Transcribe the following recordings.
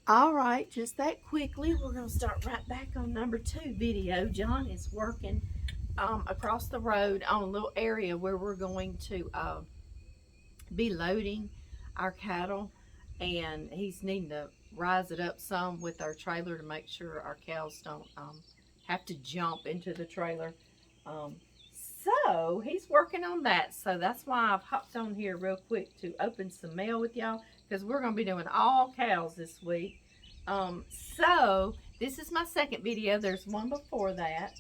All right, just that quickly, we're going to start right back on number 2 video. John is working across the road on a little area where we're going to be loading our cattle, and he's needing to rise it up some with our trailer to make sure our cows don't have to jump into the trailer. Um, so he's working on that. So that's why I've hopped on here real quick to open some mail with y'all, because we're going to be doing all cows this week. So this is my second video. There's one before that.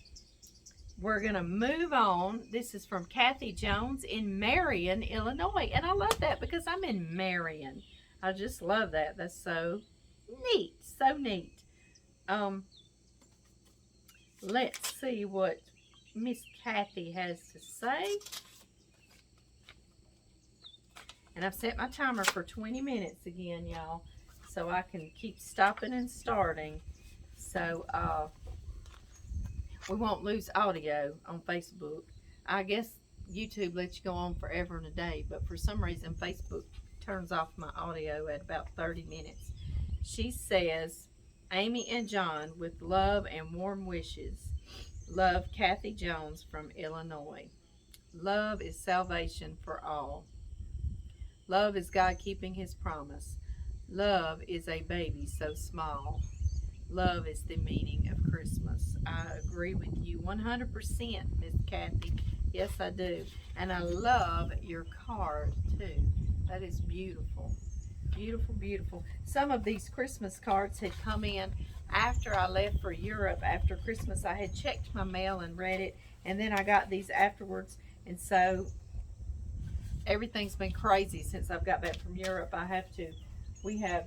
We're going to move on. This is from Kathy Jones in Marion, Illinois. And I love that because I'm in Marion. I just love that. That's so neat. So neat. Um, let's see what Miss Kathy has to say. And I've set my timer for 20 minutes again, y'all, so I can keep stopping and starting. So, we won't lose audio on Facebook. I guess YouTube lets you go on forever and a day, but for some reason Facebook turns off my audio at about 30 minutes. She says, Amy and John, with love and warm wishes. Love, Kathy Jones from Illinois. Love is salvation for all. Love is God keeping his promise. Love is a baby so small. Love is the meaning of Christmas. I agree with you 100%, Miss Kathy. Yes, I do. And I love your card, too. That is beautiful. Beautiful, beautiful. Some of these Christmas cards had come in after I left for Europe after Christmas. I had checked my mail and read it, and then I got these afterwards. And so everything's been crazy since I've got back from Europe. We have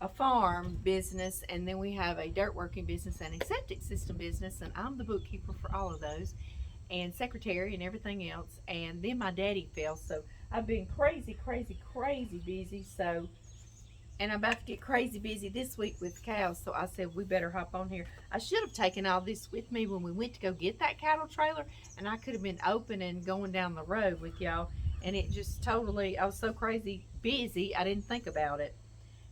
a farm business, and then we have a dirt working business and a septic system business, and I'm the bookkeeper for all of those, and secretary and everything else. And then my daddy fell, so I've been crazy, crazy, crazy busy. So, and I'm about to get crazy busy this week with cows, so I said we better hop on here. I should have taken all this with me when we went to go get that cattle trailer, and I could have been open and going down the road with y'all, and it just totally, I was so crazy busy I didn't think about it.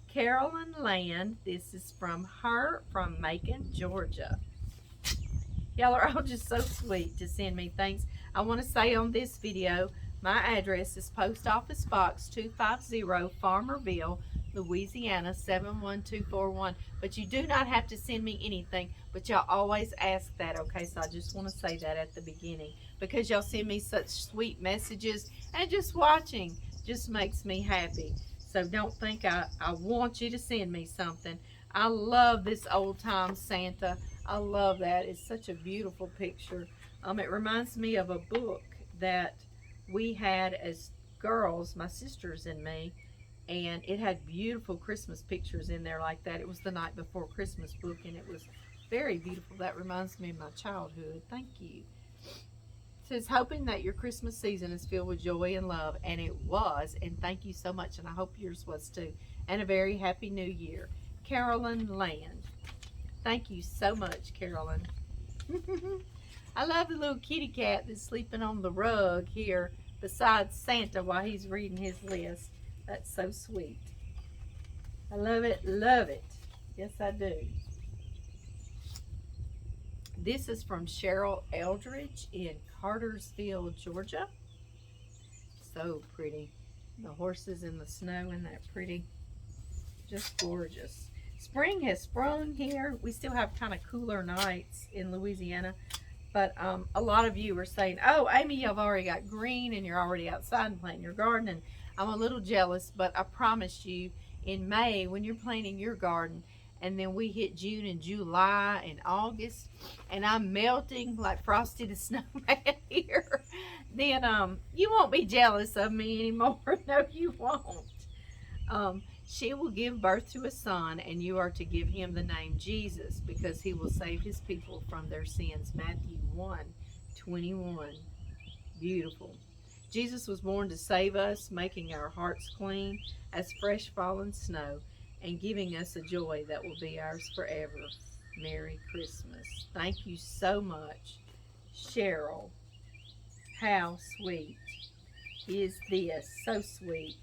Carolyn Land, this is from her from Macon, Georgia. Y'all are all just so sweet to send me things. I want to say on this video, my address is Post Office Box 250, Farmerville, Louisiana 71241. But you do not have to send me anything, but y'all always ask that, okay? So I just want to say that at the beginning, because y'all send me such sweet messages, and just watching just makes me happy. So don't think I want you to send me something. I love this old time Santa. I love that. It's such a beautiful picture. It reminds me of a book that we had as girls, my sisters and me, and it had beautiful Christmas pictures in there like that. It was the Night Before Christmas book, and it was very beautiful. That reminds me of my childhood. Thank you. It says, hoping that your Christmas season is filled with joy and love, and it was, and thank you so much, and I hope yours was too, and a very happy new year. Carolyn Land. Thank you so much, Carolyn. I love the little kitty cat that's sleeping on the rug here beside Santa while he's reading his list. That's so sweet. I love it, love it. Yes, I do. This is from Cheryl Eldridge in Cartersville, Georgia. So pretty. The horses in the snow, and that pretty. Just gorgeous. Spring has sprung here. We still have kind of cooler nights in Louisiana, but a lot of you are saying, oh, Amy, you've already got green and you're already outside and planting your garden, and I'm a little jealous, but I promise you, in May, when you're planting your garden, and then we hit June and July and August, and I'm melting like Frosty the Snowman here, then you won't be jealous of me anymore. No, you won't. She will give birth to a son, and you are to give him the name Jesus, because he will save his people from their sins. Matthew 1:21. Beautiful. Jesus was born to save us, making our hearts clean as fresh fallen snow, and giving us a joy that will be ours forever. Merry Christmas. Thank you so much, Cheryl. How sweet is this? So sweet.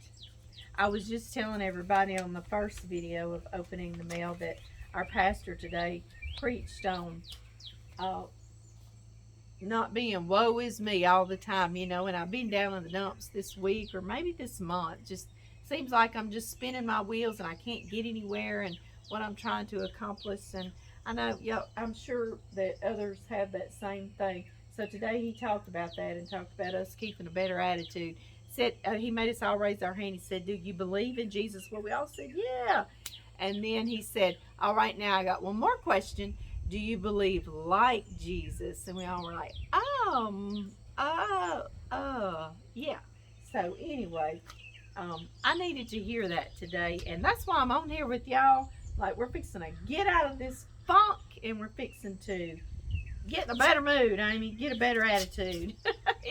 I was just telling everybody on the first video of opening the mail that our pastor today preached on uh, not being woe is me all the time, you know, and I've been down in the dumps this week or maybe this month. Just seems like I'm just spinning my wheels and I can't get anywhere and what I'm trying to accomplish. And I know, yeah, I'm sure that others have that same thing. So today he talked about that and talked about us keeping a better attitude. Said he made us all raise our hand. He said, "Do you believe in Jesus?" Well, we all said, "Yeah." And then he said, "All right, now I got one more question. Do you believe like Jesus?" And we all were like, yeah. So anyway, I needed to hear that today, and that's why I'm on here with y'all. Like, we're fixing to get out of this funk, and we're fixing to get in a better mood, Amy. Get a better attitude.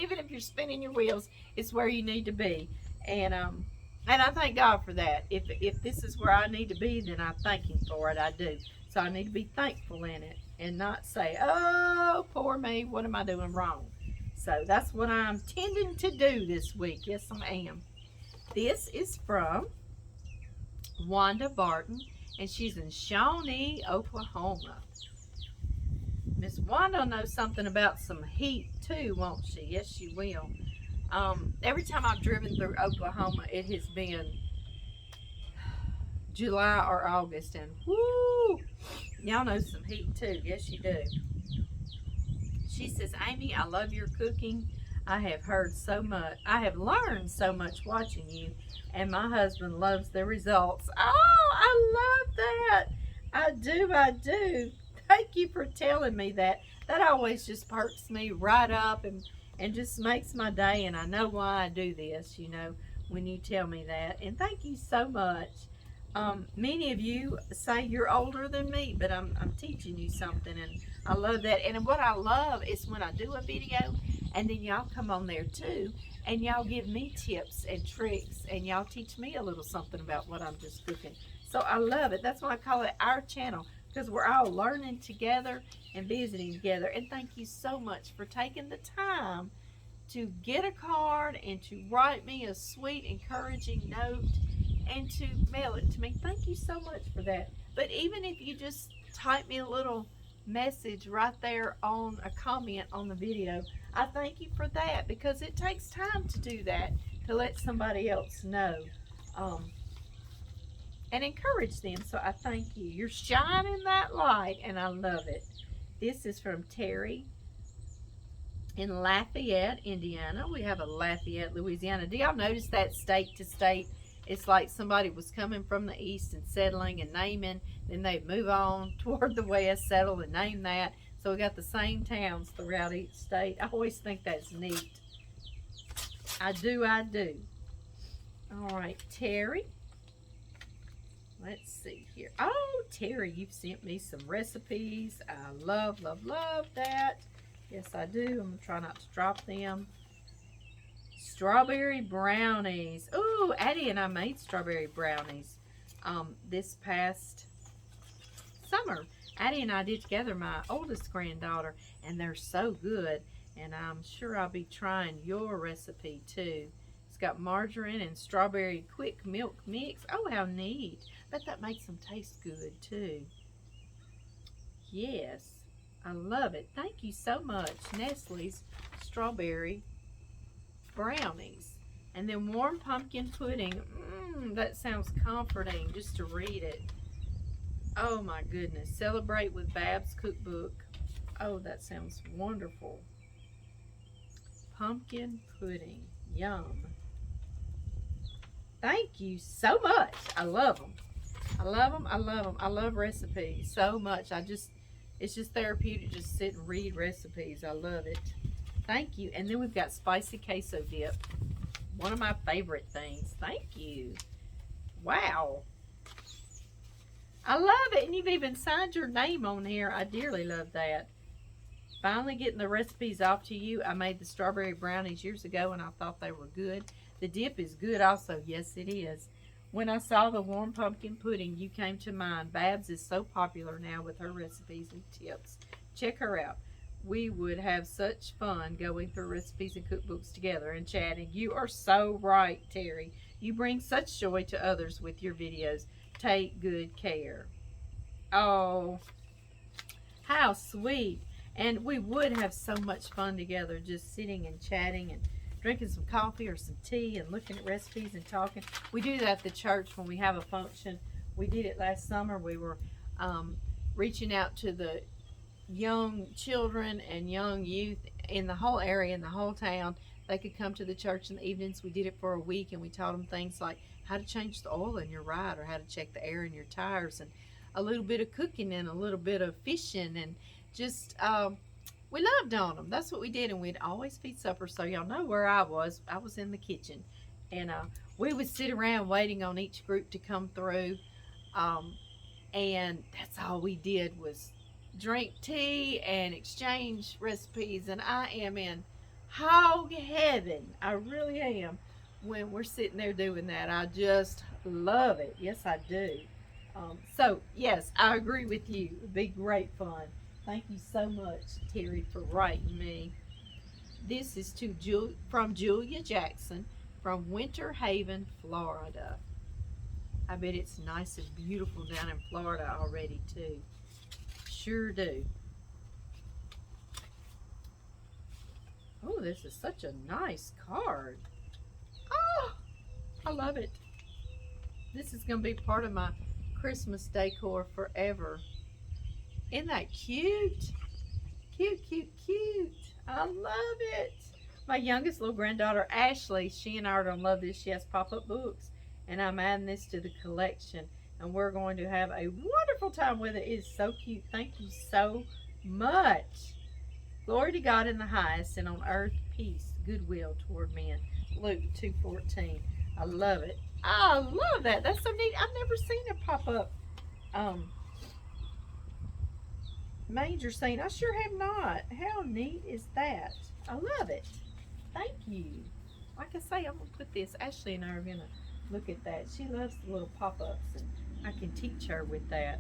Even if you're spinning your wheels, it's where you need to be. And I thank God for that. If this is where I need to be, then I thank Him for it. I do. So I need to be thankful in it and not say, "Oh, poor me. What am I doing wrong?" So that's what I'm tending to do this week. Yes, I am. This is from Wanda Barton, and she's in Shawnee, Oklahoma. Miss Wanda knows something about some heat too, won't she? Yes, she will. Every time I've driven through Oklahoma, it has been July or August, and whoo, y'all know some heat too. Yes, you do. She says, "Amy, I love your cooking. I have heard so much. I have learned so much watching you, and my husband loves the results." Oh, I love that. I do. I do. Thank you for telling me that. That always just perks me right up and just makes my day. And I know why I do this, you know, when you tell me that. And thank you so much. Many of you say you're older than me, but I'm teaching you something, and I love that. And what I love is when I do a video, and then y'all come on there too, and y'all give me tips and tricks, and y'all teach me a little something about what I'm just cooking. So I love it. That's why I call it our channel, because we're all learning together and visiting together. And thank you so much for taking the time to get a card and to write me a sweet, encouraging note and to mail it to me. Thank you so much for that. But even if you just type me a little message right there on a comment on the video, I thank you for that, because it takes time to do that, to let somebody else know and encourage them. So I thank you. You're shining that light, and I love it. This is from Terry in Lafayette, Indiana. We have a Lafayette, Louisiana. Do y'all notice that state to state? It's like somebody was coming from the east and settling and naming, then they move on toward the west, settle and name that. So we got the same towns throughout each state. I always think that's neat. I do, I do. All right, Terry. Let's see here. Oh, Terry, you've sent me some recipes. I love, love, love that. Yes, I do. I'm going to try not to drop them. Strawberry brownies. Ooh, Addie and I made strawberry brownies this past summer. Addie and I did together, my oldest granddaughter, and they're so good. And I'm sure I'll be trying your recipe too. It's got margarine and strawberry quick milk mix. Oh, how neat. Bet that makes them taste good too. Yes, I love it. Thank you so much. Nestle's strawberry brownies. And then warm pumpkin pudding. That sounds comforting just to read it. Oh my goodness. Celebrate with Bab's cookbook. Oh, that sounds wonderful. Pumpkin pudding. Yum. Thank you so much. I love them. I love them. I love them. I love recipes so much. It's just therapeutic just sit and read recipes. I love it. Thank you. And then we've got spicy queso dip. One of my favorite things. Thank you. Wow. I love it. And you've even signed your name on here. I dearly love that. Finally getting the recipes off to you. I made the strawberry brownies years ago and I thought they were good. The dip is good also. Yes, it is. When I saw the warm pumpkin pudding, you came to mind. Babs is so popular now with her recipes and tips. Check her out. We would have such fun going through recipes and cookbooks together and chatting. You are so right, Terry. You bring such joy to others with your videos. Take good care. Oh, how sweet. And we would have so much fun together, just sitting and chatting and drinking some coffee or some tea and looking at recipes and talking. We do that at the church when we have a function. We did it last summer. We were reaching out to the young children and young youth in the whole area, in the whole town. They could come to the church in the evenings. We did it for a week, and we taught them things like how to change the oil in your ride or how to check the air in your tires, and a little bit of cooking and a little bit of fishing, and just we loved on them. That's what we did, and we'd always feed supper. So y'all know where I was. I was in the kitchen, and we would sit around waiting on each group to come through, and that's all we did was drink tea and exchange recipes. And I am in hog heaven. I really am. When we're sitting there doing that, I just love it. Yes, I do. So yes, I agree with you. It'd be great fun. Thank you so much, Terry, for writing me. This is from Julia Jackson from Winter Haven, Florida. I bet it's nice and beautiful down in Florida already too. Sure do. Oh, this is such a nice card. Oh, I love it. This is going to be part of my Christmas decor forever. Isn't that cute? Cute, cute, cute. I love it. My youngest little granddaughter, Ashley, she and I are going to love this. She has pop-up books, and I'm adding this to the collection, and we're going to have a wonderful time with it. It is so cute. Thank you so much. Glory to God in the highest, and on earth peace, goodwill toward men. Luke 2:14. I love it. I love that. That's so neat. I've never seen a pop-up manger scene. I sure have not. How neat is that? I love it. Thank you. Like I say, I'm going to put this. Ashley and I are going to look at that. She loves the little pop-ups, and I can teach her with that.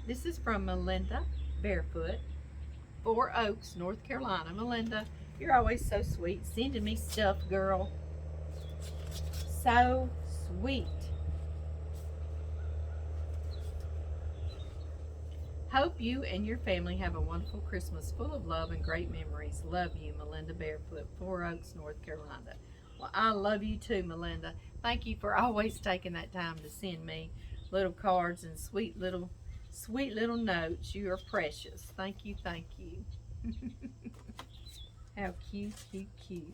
This is from Melinda Barefoot, 4 Oaks, North Carolina. Melinda, you're always so sweet. Sending me stuff, girl. So sweet. Hope you and your family have a wonderful Christmas full of love and great memories. Love you, Melinda Barefoot, 4 Oaks, North Carolina. Well, I love you too, Melinda. Thank you for always taking that time to send me little cards and sweet little notes. You are precious. Thank you, thank you. How cute, cute, cute.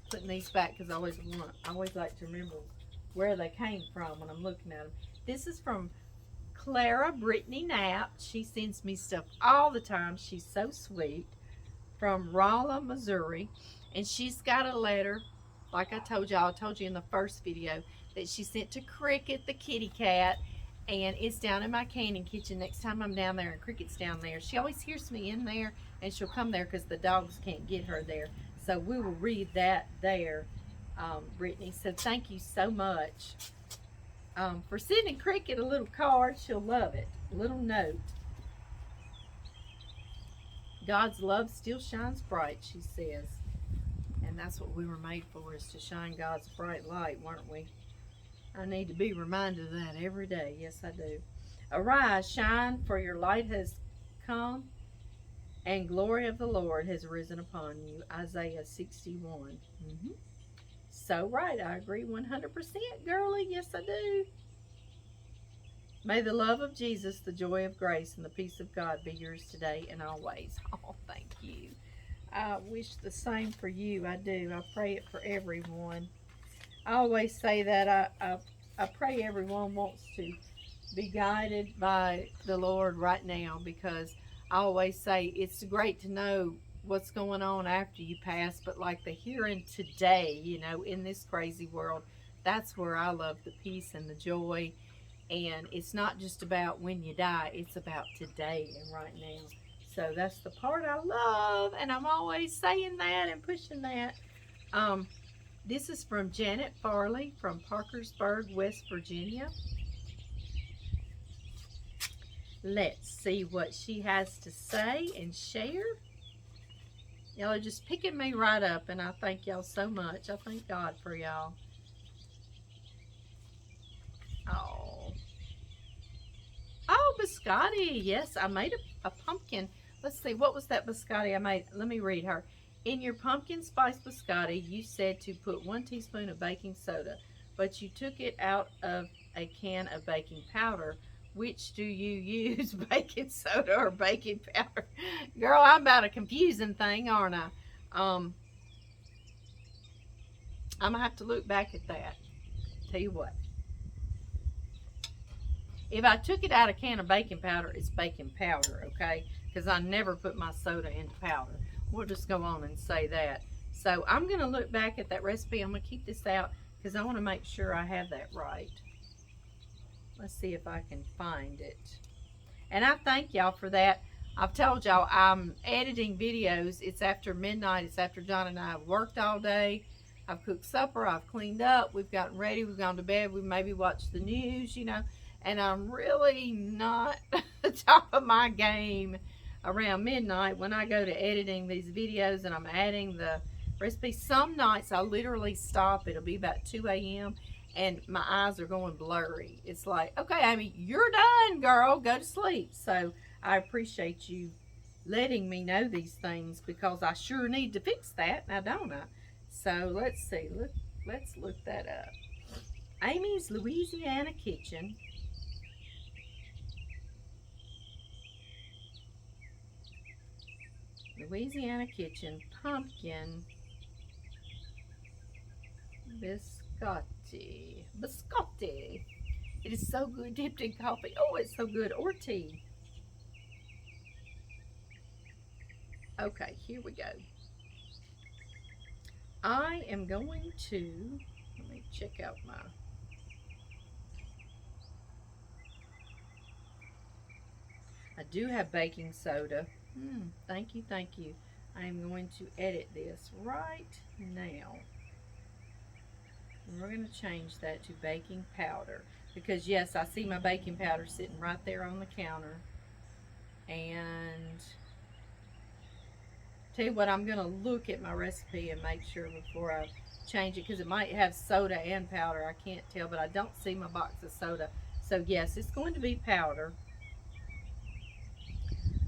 Putting these back because I always like to remember where they came from when I'm looking at them. This is from Clara Brittany Knapp. She sends me stuff all the time. She's so sweet. From Rolla, Missouri. And she's got a letter, like I told you in the first video, that she sent to Cricket, the kitty cat. And it's down in my canning kitchen next time I'm down there, and Cricket's down there. She always hears me in there, and she'll come there because the dogs can't get her there. So we will read that there, Brittany. So thank you so much for sending Cricket a little card. She'll love it. A little note. God's love still shines bright, she says. And that's what we were made for, is to shine God's bright light, weren't we? I need to be reminded of that every day. Yes, I do. Arise, shine, for your light has come, and glory of the Lord has risen upon you. Isaiah 61. So right, I agree 100%, girlie. Yes, I do. May the love of Jesus, the joy of grace, and the peace of God be yours today and always. Oh, thank you. I wish the same for you. I do. I pray it for everyone. I always say that I pray everyone wants to be guided by the Lord right now, because I always say it's great to know what's going on after you pass, but like the here and today, you know, in this crazy world, that's where I love the peace and the joy. And it's not just about when you die, it's about today and right now. So that's the part I love, and I'm always saying that and pushing that. This is from Janet Farley from Parkersburg, West Virginia. Let's see what she has to say and share. Y'all are just picking me right up, and I thank y'all so much. I thank God for y'all. Oh. Oh, biscotti. Yes, I made a pumpkin. Let's see, what was that biscotti I made? Let me read her. In your pumpkin spice biscotti, you said to put 1 teaspoon of baking soda, but you took it out of a can of baking powder. Which do you use, baking soda or baking powder? Girl, I'm about a confusing thing, aren't I? Um, I'm gonna have to look back at that. Tell you what, if I took it out of a can of baking powder, it's baking powder, okay? Because I never put my soda into powder. We'll just go on and say that. So I'm going to look back at that recipe. I'm going to keep this out because I want to make sure I have that right. Let's see if I can find it. And I thank y'all for that. I've told y'all I'm editing videos. It's after midnight. It's after John and I have worked all day. I've cooked supper. I've cleaned up. We've gotten ready. We've gone to bed. We maybe watched the news, you know. And I'm really not at the top of my game around midnight when I go to editing these videos and I'm adding the recipe. Some nights I literally stop. It'll be about 2 a.m. and my eyes are going blurry. It's like, okay, Amy, you're done, girl. Go to sleep. So I appreciate you letting me know these things because I sure need to fix that, now don't I? So let's see. Let's look that up. Amy's Louisiana Kitchen. Louisiana Kitchen pumpkin biscotti. Biscotti. It is so good dipped in coffee. Oh, it's so good. Or tea. Okay, here we go. I am going to, let me check out my, I do have baking soda. Thank you, thank you. I am going to edit this right now. We're going to change that to baking powder because yes, I see my baking powder sitting right there on the counter. And tell you what, I'm going to look at my recipe and make sure before I change it because it might have soda and powder. I can't tell, but I don't see my box of soda. So yes, it's going to be powder.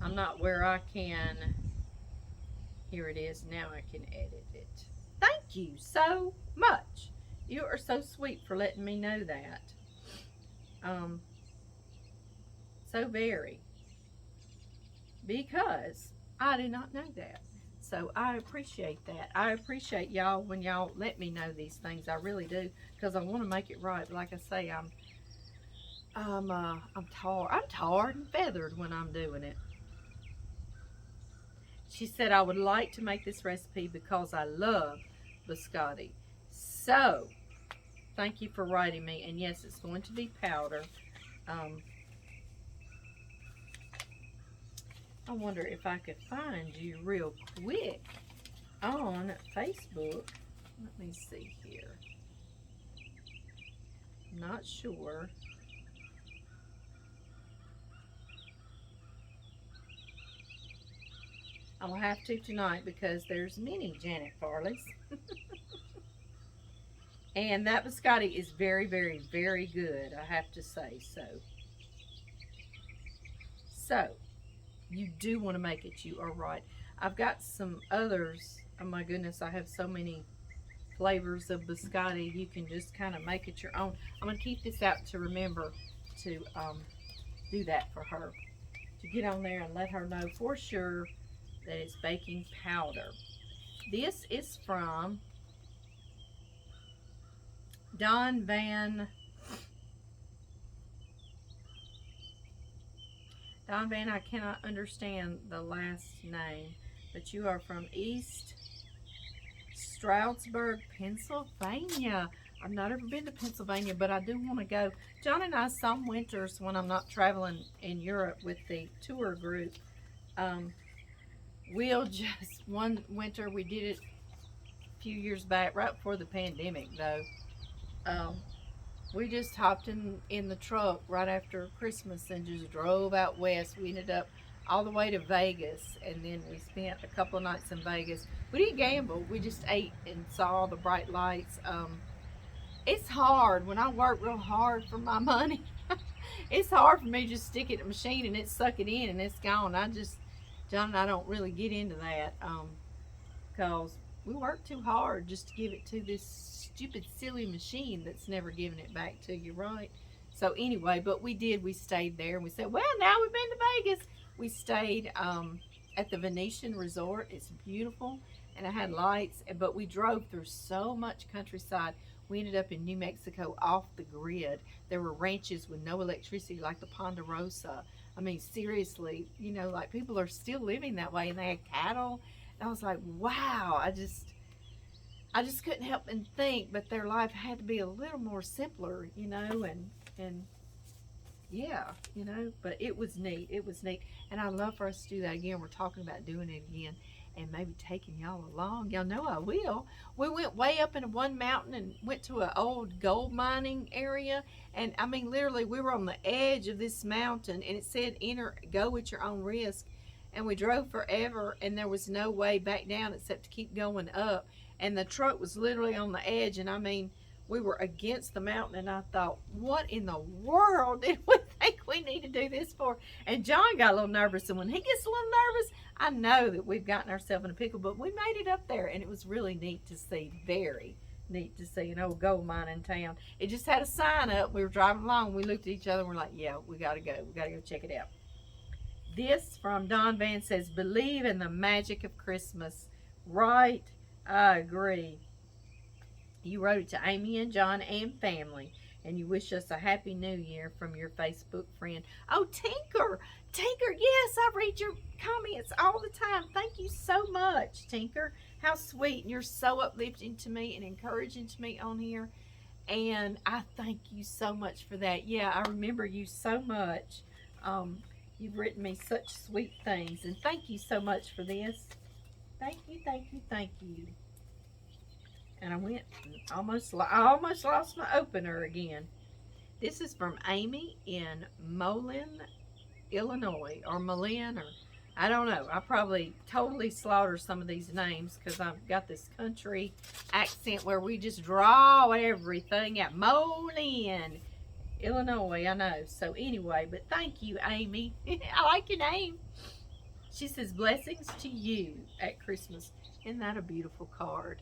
I'm not where I can, here it is, now I can edit it. Thank you so much. You are so sweet for letting me know that. So very. Because I did not know that. So I appreciate that. I appreciate y'all when y'all let me know these things. I really do. Because I want to make it right. But like I say, I'm tarred and feathered when I'm doing it. She said I would like to make this recipe because I love biscotti. So, thank you for writing me. And yes, it's going to be powder. I wonder if I could find you real quick on Facebook. Let me see here. Not sure. I'll have to tonight because there's many Janet Farleys. And that biscotti is very, very, very good, I have to say so. So, you do want to make it, you are right. I've got some others. Oh my goodness, I have so many flavors of biscotti. You can just kind of make it your own. I'm going to keep this out to remember to do that for her. To get on there and let her know for sure that it's baking powder. This is from Don Van, I cannot understand the last name, but you are from East Stroudsburg, Pennsylvania. I've not ever been to Pennsylvania, but I do want to go. John and I, some winters when I'm not traveling in Europe with the tour group, we'll just, one winter we did it a few years back, right before the pandemic though. We just hopped in the truck right after Christmas and just drove out west. We ended up all the way to Vegas, and then we spent a couple of nights in Vegas. We didn't gamble. We just ate and saw all the bright lights. It's hard when I work real hard for my money. It's hard for me to just stick it in the machine and it suck it in and it's gone. John and I don't really get into that because we work too hard just to give it to this stupid, silly machine that's never giving it back to you, right? So anyway, but we did. We stayed there and we said, well, now we've been to Vegas. We stayed at the Venetian Resort. It's beautiful and it had lights, but we drove through so much countryside. We ended up in New Mexico off the grid. There were ranches with no electricity like the Ponderosa. I mean, seriously, like people are still living that way and they had cattle. And I was like, wow, I just couldn't help and think, but their life had to be a little more simpler, and yeah, but it was neat. It was neat. And I'd love for us to do that again. We're talking about doing it again and maybe taking y'all along. Y'all know I will. We went way up into one mountain and went to an old gold mining area. And I mean, literally, we were on the edge of this mountain and it said, go at your own risk. And we drove forever and there was no way back down except to keep going up. And the truck was literally on the edge. And I mean, we were against the mountain and I thought, what in the world did we think we need to do this for? And John got a little nervous, and when he gets a little nervous, I know that we've gotten ourselves in a pickle, but we made it up there and it was really neat to see, very neat to see an old gold mine in town. It just had a sign up. We were driving along, we looked at each other and we're like, yeah, we gotta go check it out. This from Don Van says, believe in the magic of Christmas. Right, I agree. You wrote it to Amy and John and family, and you wish us a happy new year from your Facebook friend. Oh, Tinker, yes, I read your comments all the time. Thank you so much, Tinker. How sweet, and you're so uplifting to me and encouraging to me on here, and I thank you so much for that. Yeah, I remember you so much. You've written me such sweet things, and thank you so much for this. Thank you, thank you, thank you. And I almost lost my opener again. This is from Amy in Moline, Illinois, or Malin, or I don't know. I probably totally slaughter some of these names because I've got this country accent where we just draw everything out. Moline, Illinois, I know. So anyway, but thank you, Amy. I like your name. She says, blessings to you at Christmas. Isn't that a beautiful card?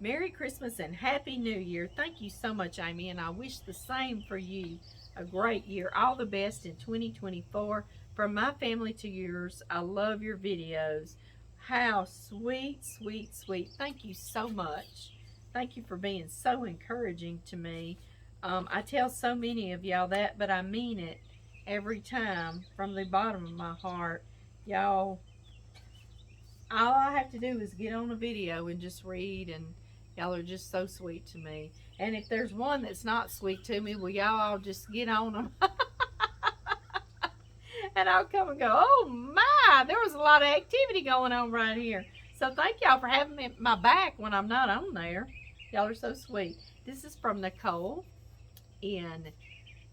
Merry Christmas and Happy New Year. Thank you so much, Amy, and I wish the same for you. A great year. All the best in 2024. From my family to yours, I love your videos. How sweet, sweet, sweet. Thank you so much. Thank you for being so encouraging to me. I tell so many of y'all that, but I mean it every time from the bottom of my heart. Y'all, all I have to do is get on a video and just read, and y'all are just so sweet to me. And if there's one that's not sweet to me, well, y'all all just get on them. And I'll come and go, oh my, there was a lot of activity going on right here. So thank y'all for having me my back when I'm not on there. Y'all are so sweet. This is from Nicole in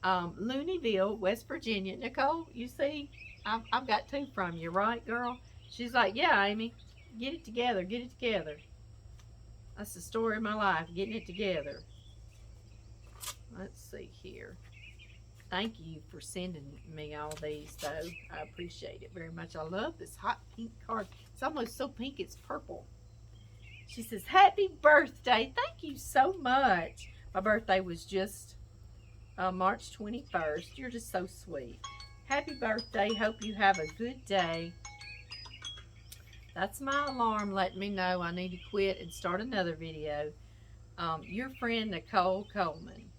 Looneyville, West Virginia. Nicole, you see, I've got two from you, right, girl? She's like, yeah, Amy, get it together, get it together. That's the story of my life, getting it together. Let's see here. Thank you for sending me all these, though. I appreciate it very much. I love this hot pink card. It's almost so pink it's purple. She says, happy birthday. Thank you so much. My birthday was just March 21st. You're just so sweet. Happy birthday. Hope you have a good day. That's my alarm letting me know I need to quit and start another video. Your friend, Nicole Coleman.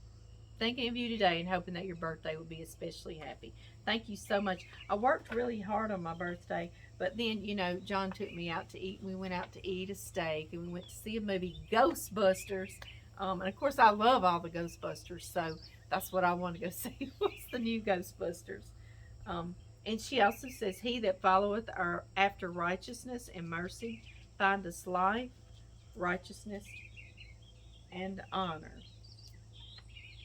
Thinking of you today and hoping that your birthday will be especially happy. Thank you so much. I worked really hard on my birthday, but then, John took me out to eat. We went out to eat a steak, and we went to see a movie, Ghostbusters. And, of course, I love all the Ghostbusters, so that's what I want to go see. What's the new Ghostbusters? And she also says, he that followeth after righteousness and mercy findeth life, righteousness, and honor.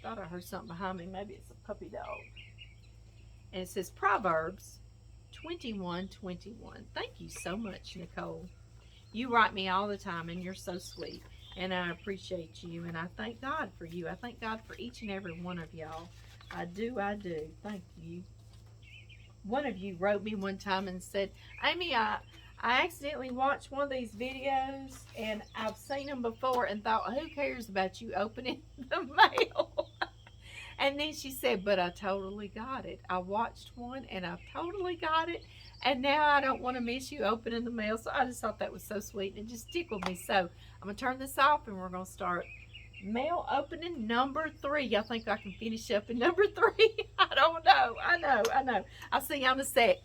Thought I heard something behind me. Maybe it's a puppy dog. And it says Proverbs 2121. Thank you so much, Nicole. You write me all the time, and you're so sweet. And I appreciate you, and I thank God for you. I thank God for each and every one of y'all. I do, I do. Thank you. One of you wrote me one time and said, Amy, I accidentally watched one of these videos, and I've seen them before and thought, who cares about you opening the mail? And then she said, but I totally got it. I watched one and I totally got it. And now I don't want to miss you opening the mail. So I just thought that was so sweet. And it just tickled me. So I'm going to turn this off and we're going to start mail opening number 3. Y'all think I can finish up in number 3? I don't know. I know. I'll see y'all in a sec.